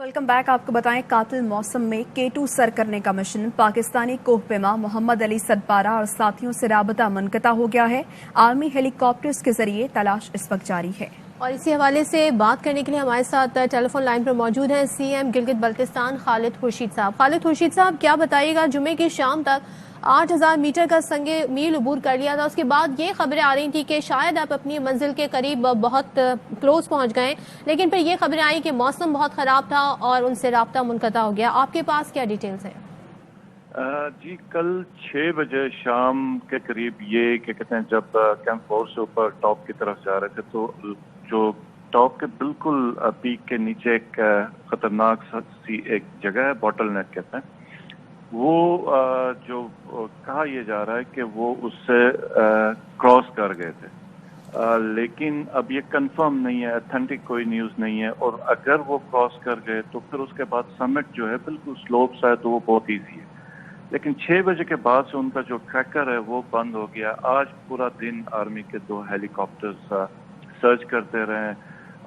Welcome back. आपको बताएं, कातिल मौसम में K2 सर करने का मिशन पाकिस्तानी कोहपेमा मोहम्मद अली सदपारा और साथियों से राबता मुनक़ता हो गया है। आर्मी हेलीकॉप्टर्स के जरिए तलाश इस वक्त जारी है। और इसी हवाले से बात करने के लिए हमारे साथ टेलीफोन लाइन पर मौजूद हैं CM गिलगित बल्तिस्तान खालिद खुर्शीद साहब। खालिद खुर्शीद साहब, क्या बताइएगा, जुमे की शाम तक 8000 मीटर का संगे मील अबूर कर लिया था। उसके बाद ये खबरें आ रही थी कि शायद आप अपनी मंजिल के करीब बहुत क्लोज पहुंच गए, लेकिन फिर ये खबरें आई कि मौसम बहुत ख़राब था और उनसे राब्ता मुनक़ता हो गया। आपके पास क्या डिटेल्स हैं? जी, कल 6 बजे शाम के करीब ये क्या कहते हैं, जब कैंप 4 से ऊपर टॉप की तरफ जा रहे थे तो जो टॉप के बिल्कुल पीक के नीचे एक खतरनाक सी एक जगह है, बॉटल नेक कहते हैं, वो जो कहा यह जा रहा है कि वो उससे क्रॉस कर गए थे, लेकिन अब ये कंफर्म नहीं है, अथेंटिक कोई न्यूज़ नहीं है। और अगर वो क्रॉस कर गए तो फिर उसके बाद समिट जो है बिल्कुल स्लोप सा है, तो वो बहुत ईजी है। लेकिन 6 बजे के बाद से उनका जो ट्रैकर है वो बंद हो गया। आज पूरा दिन आर्मी के 2 हेलीकॉप्टर्स सर्च करते रहे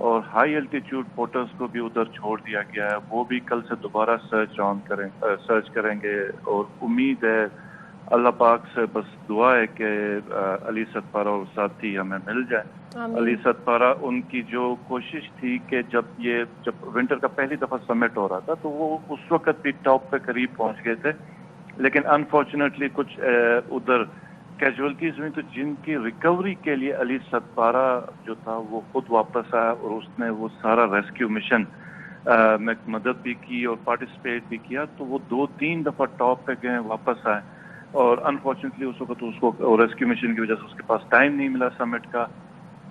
और हाई एल्टीट्यूड पोर्टर्स को भी उधर छोड़ दिया गया है। वो भी कल से दोबारा सर्च करेंगे और उम्मीद है, अल्लाह पाक से बस दुआ है कि अली सदपारा और साथी हमें मिल जाए। अली सदपारा, उनकी जो कोशिश थी कि जब विंटर का पहली दफा समिट हो रहा था तो वो उस वक्त भी टॉप पे करीब पहुंच गए थे, लेकिन अनफॉर्चुनेटली कुछ उधर कैजुअलिटीज हुई, तो जिनकी रिकवरी के लिए अली सदपारा जो था वो खुद वापस आया और उसने वो सारा रेस्क्यू मिशन में मदद भी की और पार्टिसिपेट भी किया। तो वो 2-3 दफा टॉप पे गए, वापस आए, और अनफॉर्चुनेटली उस वक्त उसको रेस्क्यू मिशन की वजह से उसके पास टाइम नहीं मिला समिट का।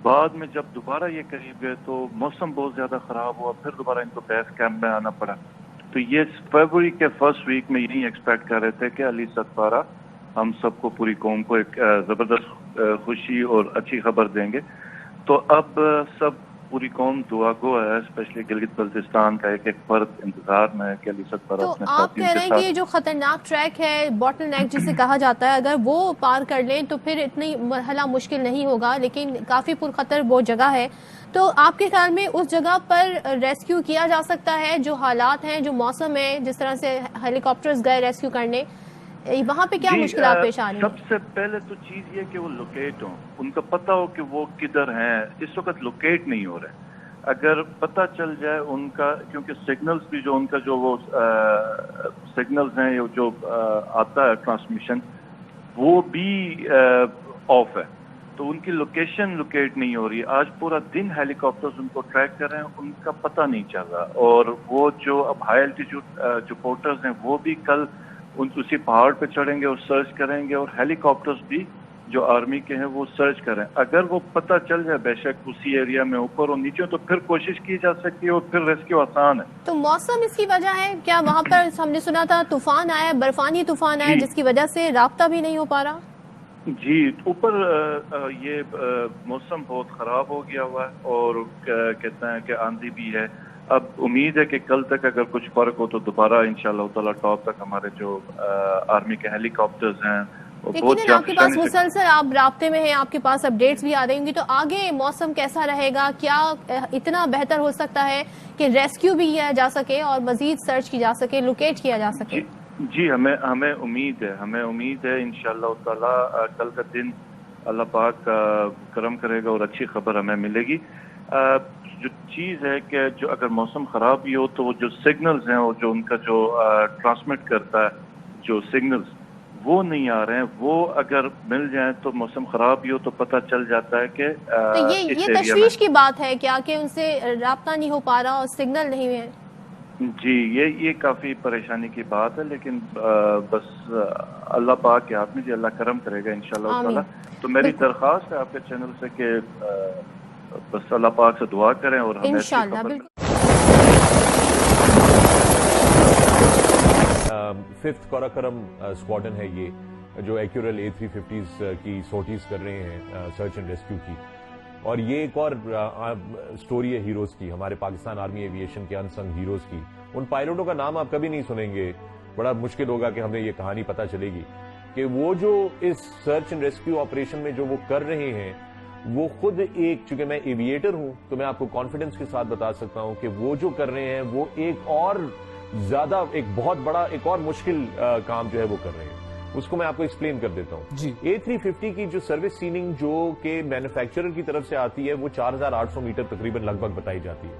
बाद में जब दोबारा ये करीब गए तो मौसम बहुत ज्यादा खराब हुआ, फिर दोबारा इनको बेस कैंप में आना पड़ा। तो ये फरवरी के फर्स्ट वीक में यही एक्सपेक्ट कर रहे थे कि अली सदपारा हम सबको, पूरी कौम को एक जबरदस्त खुशी और अच्छी खबर देंगे। तो अब सब पूरी कौम दुआ गो है, स्पेशली गिलगित बल्तिस्तान का एक फर्द इंतजार में है कि अली सदपारा तो अपने आप कह रहे हैं कि ये जो खतरनाक ट्रैक है, बॉटल नेक जिसे कहा जाता है, अगर वो पार कर लें तो फिर इतनी मरहला मुश्किल नहीं होगा, लेकिन काफी पुरखतर वो जगह है। तो आपके ख्याल में उस जगह पर रेस्क्यू किया जा सकता है? जो हालात हैं, जो मौसम है, जिस तरह से हेलीकॉप्टर्स गए रेस्क्यू करने, वहाँ पे क्या मुश्किलात पेश आ रही हैं? सबसे पहले तो चीज ये कि वो लोकेट हो, उनका पता हो कि वो किधर हैं। इस वक्त लोकेट नहीं हो रहे। अगर पता चल जाए उनका, क्योंकि सिग्नल्स भी जो उनका जो वो सिग्नल्स हैं जो आता है ट्रांसमिशन, वो भी ऑफ है, तो उनकी लोकेशन लोकेट नहीं हो रही। आज पूरा दिन हेलीकॉप्टर्स उनको ट्रैक कर रहे हैं, उनका पता नहीं चल रहा। और वो जो अब हाई एल्टीट्यूड जो पोर्टर्स हैं वो भी कल उसी पहाड़ पे चढ़ेंगे और सर्च करेंगे, और हेलीकॉप्टर्स भी जो आर्मी के हैं वो सर्च करें। अगर वो पता चल जाए बेशक उसी एरिया में ऊपर और नीचे, तो फिर कोशिश की जा सकती है और फिर रेस्क्यू आसान है। तो मौसम इसकी वजह है क्या? वहाँ पर हमने सुना था तूफान आया, बर्फानी तूफान आया, जिसकी वजह से राब्ता भी नहीं हो पा रहा। जी, ऊपर ये मौसम बहुत खराब हो गया हुआ है और कहते हैं कि आंधी भी है। अब उम्मीद है कि कल तक अगर कुछ फर्क हो तो दोबारा इंशाल्लाह ताला टॉप तक हमारे जो आर्मी के हेलीकॉप्टर्स हैं, लेकिन आपके पास मुसलसल आप राब्ते में हैं, आपके पास अपडेट्स भी आ रही होंगी, तो आगे मौसम कैसा रहेगा? क्या इतना बेहतर हो सकता है कि रेस्क्यू भी किया जा सके और मजीद सर्च की जा सके, लोकेट किया जा सके? जी, हमें उम्मीद है इंशाल्लाह ताला कल का दिन अल्लाह पाक करम करेगा और अच्छी खबर हमें मिलेगी। जो चीज़ है कि जो अगर मौसम खराब भी हो तो वो जो सिग्नल्स हैं और जो उनका जो ट्रांसमिट करता है जो सिग्नल्स, वो नहीं आ रहे हैं। वो अगर मिल जाए तो मौसम खराब भी हो तो पता चल जाता है कि तो ये तशवीश की बात है क्या कि उनसे राब्ता नहीं हो पा रहा और सिग्नल नहीं है? जी, ये काफी परेशानी की बात है, लेकिन बस अल्लाह पाक के हाथ में, जी अल्लाह करम करेगा इंशाल्लाह ताला। तो मेरी दरख्वास्त है आपके चैनल से कि बस अल्लाह पाक से दुआ करें और हमें इंशाल्लाह। फिफ्थ काराकोरम स्क्वाड्रन है ये, जो एक्यूरेल A350s की सोर्टीज कर रहे हैं सर्च एंड रेस्क्यू की। और ये एक और स्टोरी है हीरोज की, हमारे पाकिस्तान आर्मी एविएशन के अनसंग हीरोज की। उन पायलटों का नाम आप कभी नहीं सुनेंगे, बड़ा मुश्किल होगा कि हमें ये कहानी पता चलेगी कि वो जो इस सर्च एंड रेस्क्यू ऑपरेशन में जो वो कर रहे हैं وہ خود ایک، چونکہ میں ایویٹر ہوں تو میں آپ کو کانفیڈنس کے ساتھ بتا سکتا ہوں کہ وہ جو کر رہے ہیں وہ ایک اور زیادہ، ایک بہت بڑا، ایک اور مشکل کام جو ہے وہ کر رہے ہیں. اس کو میں آپ کو ایکسپلین کر دیتا ہوں. جی. A350 کی جو سروس سیننگ جو کہ مینوفیکچرر کی طرف سے آتی ہے وہ 4800 میٹر تقریباً لگ بھگ بتائی جاتی ہے.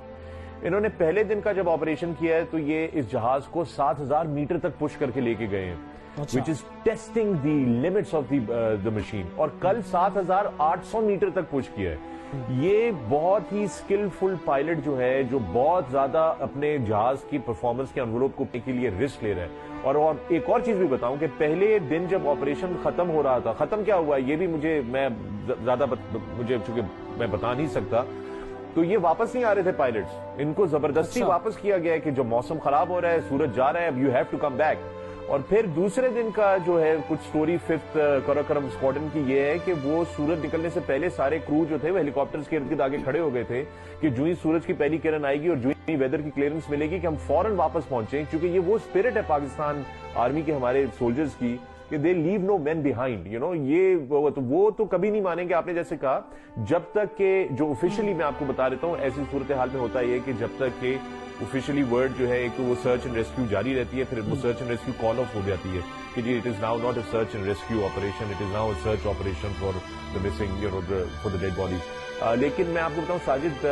انہوں نے پہلے دن کا جب آپریشن کیا ہے تو یہ اس جہاز کو 7000 میٹر تک پش کر کے لے کے گئے ہیں, which is testing the limits of the machine. اور کل 7800 میٹر تک پش کیا ہے. یہ بہت ہی اسکلفل پائلٹ جو ہے, جو بہت زیادہ اپنے جہاز کی پرفارمنس کے انویلوپ کو کے لیے رسک لے رہا ہے. اور ایک اور چیز بھی بتاؤں کہ پہلے دن جب آپریشن ختم ہو رہا تھا, ختم کیا ہوا یہ بھی مجھے چونکہ میں بتا نہیں سکتا, تو یہ واپس نہیں آ رہے تھے پائلٹس, ان کو زبردستی واپس کیا گیا ہے کہ جب موسم خراب ہو رہا ہے, سورج جا رہا ہے, اب you have to come back. اور پھر دوسرے دن کا جو ہے کچھ سٹوری 5th کراکرم اسکواڈرن کی یہ ہے کہ وہ سورج نکلنے سے پہلے سارے کرو جو تھے وہ ہیلی کاپٹرز کے ارد گرد آگے کھڑے ہو گئے تھے کہ جو ہی سورج کی پہلی کرن آئے گی اور جو ہی ویدر کی کلیئرنس ملے گی کہ ہم فوراً واپس پہنچیں, کیونکہ یہ وہ اسپرٹ ہے پاکستان آرمی کے ہمارے سولجرز کی کہ دے لیو نو مین بیہائنڈ. یو نو یہ وہ تو کبھی نہیں مانیں گے. آپ نے جیسے کہا, جب تک کہ جو آفیشلی میں آپ کو بتا دیتا ہوں, ایسی صورتحال میں ہوتا یہ کہ جب تک کہ آفیشلی ورڈ جو ہے, ایک تو وہ سرچ اینڈ ریسکیو جاری رہتی ہے, پھر وہ search and rescue call off ہو جاتی ہے کہ جی it is now not a search and rescue operation, it is now a search operation for the missing, you know, for the dead bodies. لیکن میں آپ کو بتاؤں, ساجد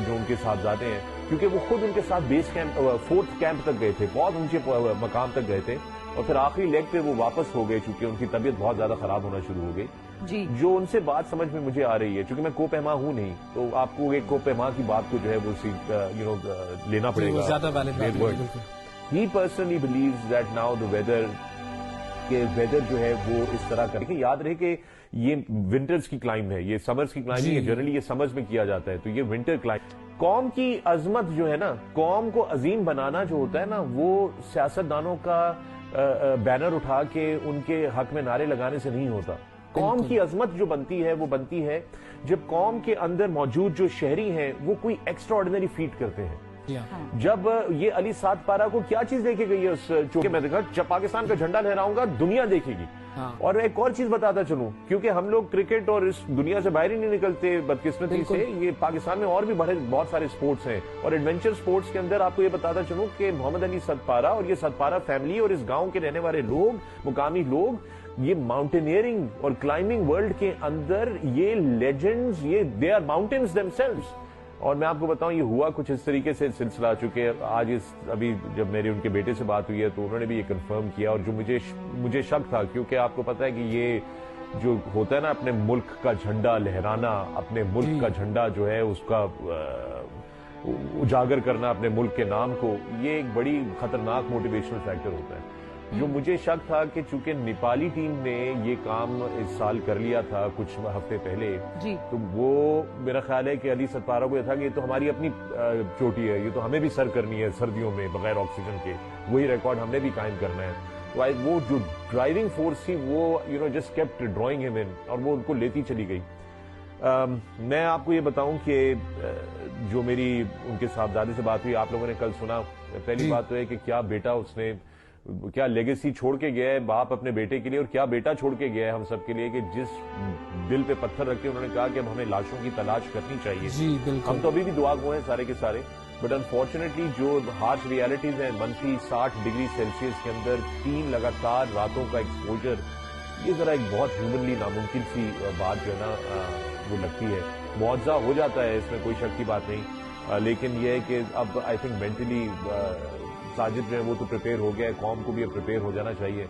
جو ان کے صاحبزادے ہیں, کیونکہ وہ خود ان کے ساتھ بیس کیمپ 4th کیمپ تک گئے تھے, بہت اونچے مقام تک گئے تھے, اور پھر آخری لیگ پہ وہ واپس ہو گئے چونکہ ان کی طبیعت بہت زیادہ خراب ہونا شروع ہو گئی. جی. جو ان سے بات سمجھ میں مجھے آ رہی ہے, چونکہ میں کو پہما ہوں نہیں, تو آپ کو ایک کو پہما کی بات کو جو ہے وہ لینا پڑے گا. He personally believes that now the weather جو ہے وہ اس طرح کر کے, یاد رہے کہ یہ ونٹرز کی کلائم ہے, یہ سمرز کی کلائم نہیں ہے. جنرلی یہ سمرز میں کیا جاتا ہے, تو یہ ونٹر کلائم. قوم کی عظمت جو ہے نا, قوم کو عظیم بنانا جو ہوتا ہے نا, وہ سیاستدانوں کا بینر اٹھا کے ان کے حق میں نعرے لگانے سے نہیں ہوتا. قوم کی عظمت جو بنتی ہے وہ بنتی ہے جب قوم کے اندر موجود جو شہری ہیں وہ کوئی ایکسٹرا آرڈینری فیٹ کرتے ہیں. جب یہ علی 7 پارہ کو کیا چیز دیکھے گئی ہے اس چونکہ میں دیکھا, جب پاکستان کا جھنڈا لہراؤں گا دنیا دیکھے گی. اور ایک اور چیز بتاتا چلوں, کیونکہ ہم لوگ کرکٹ اور اس دنیا سے باہر ہی نہیں نکلتے بدقسمتی سے, یہ پاکستان میں اور بھی بہت سارے سپورٹس ہیں, اور ایڈونچر سپورٹس کے اندر آپ کو یہ بتاتا چلوں کہ محمد علی 7 پارہ اور یہ 7 پارہ فیملی اور اس گاؤں کے رہنے والے لوگ, مقامی لوگ, یہ ماؤنٹینئرنگ اور کلائمبنگ ورلڈ کے اندر یہ لیجنڈز, یہ they are mountains themselves. اور میں آپ کو بتاؤں یہ ہوا کچھ اس طریقے سے سلسلہ, چونکہ آج ابھی جب میری ان کے بیٹے سے بات ہوئی ہے تو انہوں نے بھی یہ کنفرم کیا, اور جو مجھے شک تھا, کیونکہ آپ کو پتا ہے کہ یہ جو ہوتا ہے نا اپنے ملک کا جھنڈا لہرانا, اپنے ملک کا جھنڈا جو ہے اس کا اجاگر کرنا اپنے ملک کے نام کو, یہ ایک بڑی خطرناک موٹیویشنل فیکٹر ہوتا ہے. جو مجھے شک تھا کہ چونکہ نیپالی ٹیم نے یہ کام اس سال کر لیا تھا کچھ ہفتے پہلے, تو وہ میرا خیال ہے کہ علی 7 پارہ کو یہ تھا کہ یہ تو ہماری اپنی چوٹی ہے, یہ تو ہمیں بھی سر کرنی ہے سردیوں میں بغیر آکسیجن کے, وہی ریکارڈ ہم نے بھی قائم کرنا ہے. تو وہ جو ڈرائیونگ فورس تھی وہ جسٹ کیپٹ ڈرائنگ ہم ان, اور وہ ان کو لیتی چلی گئی. میں آپ کو یہ بتاؤں کہ جو میری ان کے صاحبزادے سے بات ہوئی, آپ لوگوں نے کل سنا, پہلی بات تو ہے کہ کیا بیٹا اس نے کیا لیگیسی چھوڑ کے گیا ہے باپ اپنے بیٹے کے لیے, اور کیا بیٹا چھوڑ کے گیا ہے ہم سب کے لیے, کہ جس دل پہ پتھر رکھ کے انہوں نے کہا کہ اب ہمیں لاشوں کی تلاش کرنی چاہیے. ہم تو ابھی بھی دعا گو ہیں سارے کے سارے, بٹ انفارچونیٹلی جو ہارش ریالٹیز ہیں, منفی 60 ڈگری سیلسیس کے اندر 3 لگاتار راتوں کا ایکسپوجر, یہ ذرا ایک بہت ہیومنلی ناممکن سی بات جو ہے نا وہ لگتی ہے. معاوضہ ہو جاتا ہے, اس میں کوئی شک کی بات نہیں, لیکن یہ ہے کہ اب آئی تھنک مینٹلی ساجد جو ہے وہ تو پریپیئر ہو گیا ہے, قوم کو بھی اب پریپیئر ہو جانا چاہیے.